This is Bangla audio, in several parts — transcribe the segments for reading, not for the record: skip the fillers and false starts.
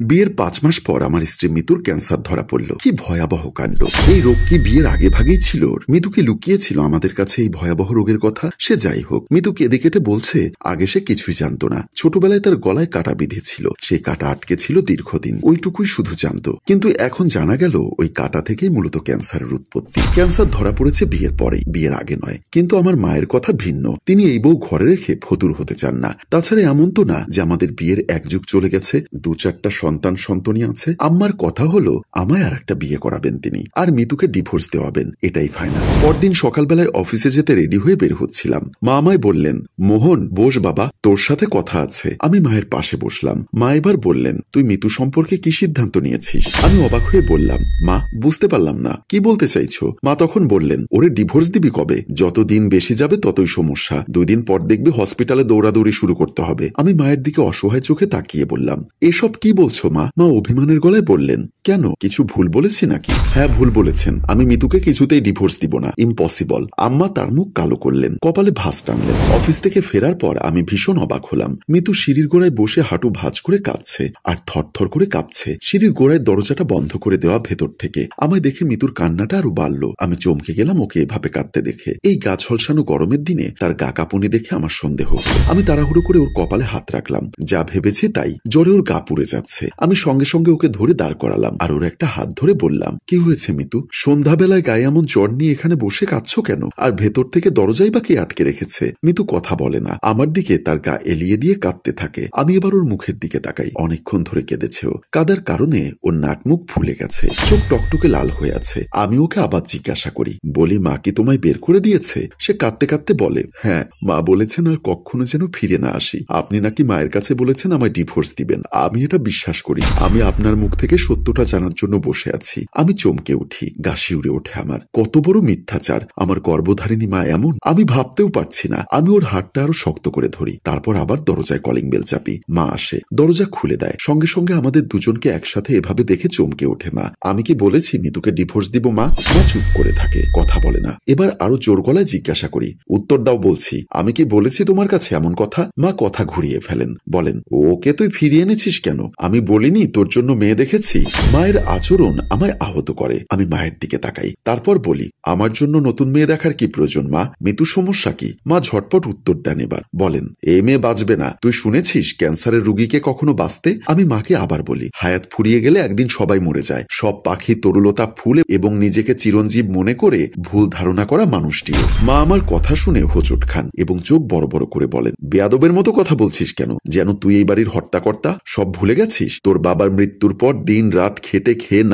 বিয়ের 5 মাস পর আমার স্ত্রী মিতুর ক্যান্সার ধরা পড়ল। কি ভয়াবহ কাণ্ড! এই রোগ কি বিয়ের আগে ভাগেই ছিল? মিতু কি লুকিয়েছিল আমাদের কাছে এই ভয়াবহ রোগের কথা? সে যাই হোক, মিতু কেঁদে কেটে বলছে আগে সে কিছুই জানতো না। ছোটবেলায় তার গলায় কাটা বিঁধেছিল, সেই কাটা আটকে ছিল দীর্ঘদিন, ওইটুকুই শুধু জানতো। কিন্তু এখন জানা গেল ওই কাটা থেকেই মূলত ক্যান্সারের উৎপত্তি। ক্যান্সার ধরা পড়েছে বিয়ের পরেই, বিয়ের আগে নয়। কিন্তু আমার মায়ের কথা ভিন্ন। তিনি এই বউ ঘরে রেখে ফতুর হতে চান না। তাছাড়া এমন তো না যে আমাদের বিয়ের এক যুগ চলে গেছে, 2-4টা সন্তানই আছে। আম্মার কথা হলো আমায় আর একটা বিয়ে করাবেন তিনি, আর মিতুকে ডিভোর্স দেওয়াবেন, এটাই ফাইনাল। পরদিন সকালবেলায় অফিসে যেতে রেডি হয়ে বের হচ্ছিলাম। মা আমায় বললেন, মোহন বস বাবা, তোর সাথে কথা আছে। আমি মায়ের পাশে বসলাম। মা এবার বললেন, তুই মিতু সম্পর্কে কি সিদ্ধান্ত নিয়েছিস? আমি অবাক হয়ে বললাম, মা বুঝতে পারলাম না, কি বলতে চাইছো? মা তখন বললেন, ওরে ডিভোর্স দিবি কবে? যত দিন বেশি যাবে ততই সমস্যা, 2 দিন পর দেখবি হসপিটালে দৌড়াদৌড়ি শুরু করতে হবে। আমি মায়ের দিকে অসহায় চোখে তাকিয়ে বললাম, এসব কি বলছো মা? মা অভিমানের গলায় বললেন, কেন, কিছু ভুল বলেছি নাকি? হ্যাঁ ভুল বলেছেন, আমি মিতুকে কিছুতেই ডিভোর্স দিব না, ইম্পসিবল। আম্মা তার মুখ কালো করলেন, কপালে ভাঁজ টানলেন। অফিস থেকে ফেরার পর আমি ভীষণ অবাক হলাম। মিতু সিঁড়ির গোড়ায় বসে হাঁটু ভাঁজ করে কাঁদছে, আর থরথর করে কাঁপছে। সিঁড়ির গোড়ায় দরজাটা বন্ধ করে দেওয়া ভেতর থেকে। আমায় দেখে মিতুর কান্নাটা আরো বাড়ল। আমি চমকে গেলাম ওকে এভাবে কাঁদতে দেখে। এই গা ঝলসানো গরমের দিনে তার গা কাঁপুনি দেখে আমার সন্দেহ হলো। আমি তাড়াহুড়ো করে ওর কপালে হাত রাখলাম, যা ভেবেছে তাই, জ্বরে ওর গা পুড়ে যাচ্ছে। আমি সঙ্গে সঙ্গে ওকে ধরে দাঁড় করালাম, আর ওর একটা হাত ধরে বললাম, কি হয়েছে মিতু? সন্ধ্যাবেলায় গায়ে এমন জ্বর নিয়ে এখানে বসে কাঁদছো কেন? আর ভেতর থেকে দরজাই বা কে আটকে রেখেছে? মিতু কথা বলে না, আমার দিকে তার গা এলিয়ে দিয়ে কাঁদতে থাকে। আমি এবার ওর মুখের দিকে তাকাই, অনেকক্ষণ ধরে কেঁদেছে ও। কাদার কারণে ওর নাক মুখ ফুলে গেছে, চোখ টকটকে লাল হয়ে আছে। আমি ওকে আবার জিজ্ঞাসা করি, বলি মা কি তোমায় বের করে দিয়েছে? সে কাঁদতে কাঁদতে বলে, হ্যাঁ মা বলেছেন আর কখনো যেন ফিরে না আসি। আপনি নাকি মায়ের কাছে বলেছেন আমায় ডিভোর্স দিবেন। আমি এটা বিশ্বাস করি। আমি আপনার মুখ থেকে সত্যটা জানার জন্য বসে আছি। আমি চমকে উঠি, গা শিউরে ওঠে আমার। কত বড় মিথ্যাচার! আমার গর্ভধারিণী মা এমন? আমি ভাবতেও পারছি না। আমি ওর হাতটা আরো শক্ত করে ধরি, তারপর আবার দরজায় কলিং বেল চাপি। মা আসে, দরজা খুলে দেয়। সঙ্গে সঙ্গে আমাদের দুজনকে একসাথে এভাবে দেখে চমকে ওঠে মা। আমি কি বলেছি মিতুকে ডিভোর্স দিব মা? মা চুপ করে থাকে, কথা বলে না। এবার আরো জোর গলায় জিজ্ঞাসা করি, উত্তর দাও বলছি, আমি কি বলেছি তোমার কাছে এমন কথা? মা কথা ঘুরিয়ে ফেলেন, বলেন, ওকে তুই ফিরিয়ে এনেছিস কেন? আমি বলিনি তোর জন্য মেয়ে দেখেছি? মায়ের আচরণ আমায় আহত করে। আমি মায়ের দিকে তাকাই, তারপর বলি, আমার জন্য নতুন মেয়ে দেখার কি প্রয়োজন মা? মিতুর সমস্যা কি? মা ঝটপট উত্তর দেন, এবার বলেন, এই মেয়ে বাঁচবে না। তুই শুনেছিস ক্যান্সারের রোগীকে কখনো বাঁচতে? আমি মাকে আবার বলি, হায়াত ফুরিয়ে গেলে একদিন সবাই মরে যায়, সব পাখি তরুলতা ফুলে এবং নিজেকে চিরঞ্জীব মনে করে ভুল ধারণা করা মানুষটিও। মা আমার কথা শুনে হোঁচট খান এবং চোখ বড় বড় করে বলেন, বেয়াদবের মতো কথা বলছিস কেন? যেন তুই এই বাড়ির হর্তাকর্তা, সব ভুলে গেছিস? তোর বাবার মৃত্যুর পর দিন রাত খেটে খেয়ে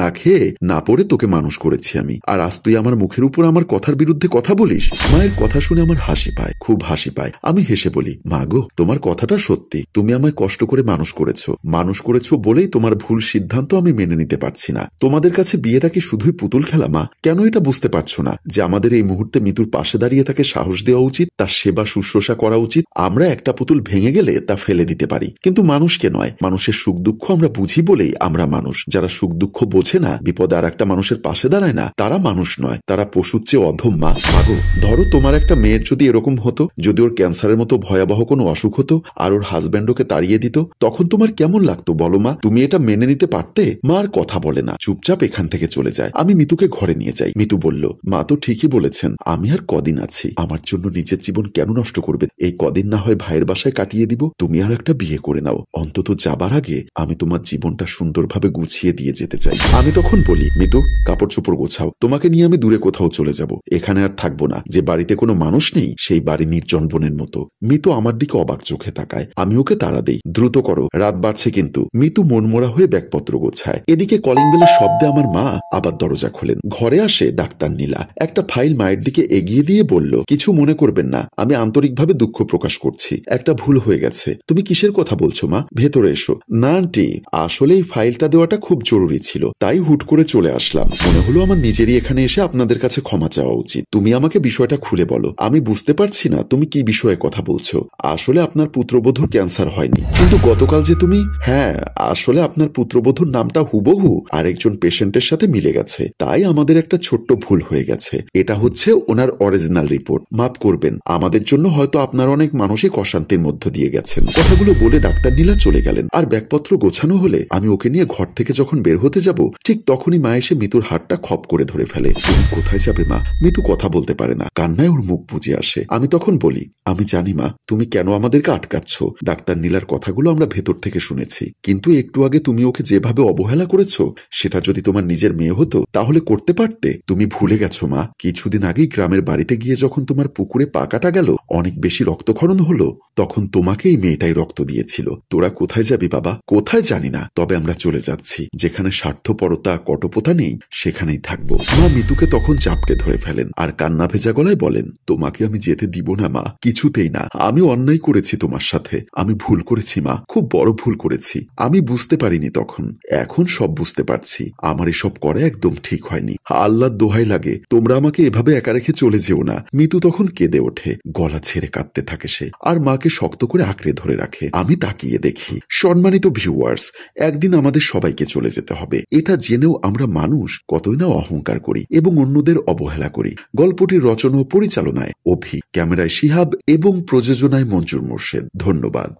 না পড়ে তোকে মানুষ করেছি আমি, আর আজ তুই আমার মুখের উপর আমার কথার বিরুদ্ধে কথা বলিস? মায়ের কথা শুনে আমার হাসি পায়, খুব হাসি পায়। আমি হেসে বলি, মা গো, তোমার কথাটা সত্যি। তুমি আমায় কষ্ট করে মানুষ করেছো বলেই তোমার ভুল সিদ্ধান্ত আমি মেনে নিতে পারছি না। তোমাদের কাছে বিয়েটা কি শুধুই পুতুল খেলা মা? কেন এটা বুঝতে পারছো না যে আমাদের এই মুহূর্তে মিতুর পাশে দাঁড়িয়ে তাকে সাহস দেওয়া উচিত, তার সেবা শুশ্রূষা করা উচিত? আমরা একটা পুতুল ভেঙে গেলে তা ফেলে দিতে পারি, কিন্তু মানুষকে নয়। মানুষের সুখ দুঃখ আমরা বুঝি বলেই আমরা মানুষ। যারা সুখ দুঃখ বোঝে না, বিপদে আর একটা মানুষের পাশে দাঁড়ায় না, তারা মানুষ নয়, তারা পশুর চেয়ে অধম মা। মাগো, ধরো তোমার একটা মেয়ের যদি এরকম হতো, যদি ওর ক্যান্সারের মতো ভয়াবহ কোনো অসুখ হতো আর ওর হাজব্যান্ড ওকে তাড়িয়ে দিত, তখন তোমার কেমন লাগতো বলো মা? তুমি এটা মেনে নিতে পারতে? মা আর কথা বলে না, চুপচাপ এখান থেকে চলে যায়। আমি মিতুকে ঘরে নিয়ে যাই। মিতু বলল, মা তো ঠিকই বলেছেন, আমি আর কদিন আছি, আমার জন্য নিজের জীবন কেন নষ্ট করবে? এই কদিন না হয় ভাইয়ের বাসায় কাটিয়ে দিব, তুমি আর একটা বিয়ে করে নাও। অন্তত যাবার আগে আমি তোমার জীবনটা সুন্দরভাবে গুছিয়ে দিয়ে যেতে চাই। আমি তখন বলি, মিতু কাপড় চোপড় গোছাও, তোমাকে নিয়ে আমি দূরে কোথাও চলে যাব, এখানে আর থাকবো না। যে বাড়িতে কোনো মানুষ নেই সেই বাড়ি নির্জন বনের মতো। মিতু আমার দিকে অবাক চোখে তাকায়। আমি ওকে তাড়া দেই, দ্রুত করো, রাত বাড়ছে কিন্তু। মিতু মনমরা হয়ে ব্যাগপত্র গোছায়। এদিকে কলিং বেলের শব্দে আমার মা আবার দরজা খোলেন। ঘরে আসে ডাক্তার নীলা। একটা ফাইল মায়ের দিকে এগিয়ে দিয়ে বলল, কিছু মনে করবেন না, আমি আন্তরিকভাবে দুঃখ প্রকাশ করছি, একটা ভুল হয়ে গেছে। তুমি কিসের কথা বলছো মা? ভেতরে এসো। না আন্টি, আসলে এই ফাইলটা দেওয়াটা খুব জরুরি ছিল, তাই হুট করে চলে আসলাম। মনে হলো আমার নিজেরই এখানে এসে আপনাদের কাছে ক্ষমা চাওয়া উচিত। তুমি আমাকে বিষয়টা খুলে বলো। আমি বুঝতে পারছি না তুমি কি বিষয়ে কথা বলছো। আসলে আপনার পুত্রবধূর ক্যান্সার হয়নি, কিন্তু গতকাল যে তুমি, হ্যাঁ আসলে আপনার পুত্রবধূর নামটা হুবহু আরেকজন পেশেন্টের সাথে মিলে গেছে, তাই আমাদের একটা ছোট্ট ভুল হয়ে গেছে। এটা হচ্ছে ওনার অরিজিনাল রিপোর্ট। মাফ করবেন, আমাদের জন্য হয়তো আপনার অনেক মানসিক অশান্তির মধ্য দিয়ে গেছেন। কথাগুলো বলে ডাক্তার নীলা চলে গেলেন, আর ব্যাগপত্র গোছানো গোছানো হলে আমি ওকে নিয়ে ঘর থেকে যখন বের হতে যাব, ঠিক তখনই মা এসে মিতুর হাতটা খপ করে ধরে ফেলে। তুমি কোথায় যাবে মা? মিতু কথা বলতে পারে না, কান্নায় ওর মুখ বুজে আসে। আমি তখন বলি, আমি জানি মা তুমি কেন আমাদেরকে আটকাচ্ছ। ডাক্তার নীলার কথাগুলো আমরা ভেতর থেকে শুনেছি, কিন্তু একটু আগে তুমি ওকে যেভাবে অবহেলা করেছ, সেটা যদি তোমার নিজের মেয়ে হতো তাহলে করতে পারতে। তুমি ভুলে গেছো মা, কিছুদিন আগেই গ্রামের বাড়িতে গিয়ে যখন তোমার পুকুরে পা কাটা গেল, অনেক বেশি রক্তক্ষরণ হলো, তখন তোমাকে এই মেয়েটাই রক্ত দিয়েছিল। তোরা কোথায় যাবি বাবা? কোথায় জানি না, তবে আমরা চলে যাচ্ছি। যেখানে স্বার্থপরতা কটপতা নেই সেখানেই থাকবো। মা মিতুকে তখন চাপটে ধরে ফেলেন আর কান্না ভেজা গলায় বলেন, তোমাকে আমি যেতে দিব না মা, কিছুতেই না। আমি অন্যায় করেছি তোমার সাথে, আমি ভুল করেছি মা, খুব বড় ভুল করেছি। আমি বুঝতে পারিনি তখন, এখন সব বুঝতে পারছি। আমার এসব করা একদম ঠিক হয়নি। আল্লাহর দোহাই লাগে তোমরা আমাকে এভাবে একা রেখে চলে যেও না। মিতু তখন কেঁদে ওঠে, গলা ছেড়ে কাঁদতে থাকে সে, আর মাকে শক্ত করে আঁকড়ে ধরে রাখে। আমি তাকিয়ে দেখি। সম্মানিত ভিউয়ার্স, একদিন আমাদের সবাইকে চলে যেতে হবে, এটা জেনেও আমরা মানুষ কতই না অহংকার করি এবং অন্যদের অবহেলা করি। গল্পটির রচনা ও পরিচালনায় অভি, ক্যামেরায় শিহাব এবং প্রযোজনায় মঞ্জুর মোর্শেদ। ধন্যবাদ।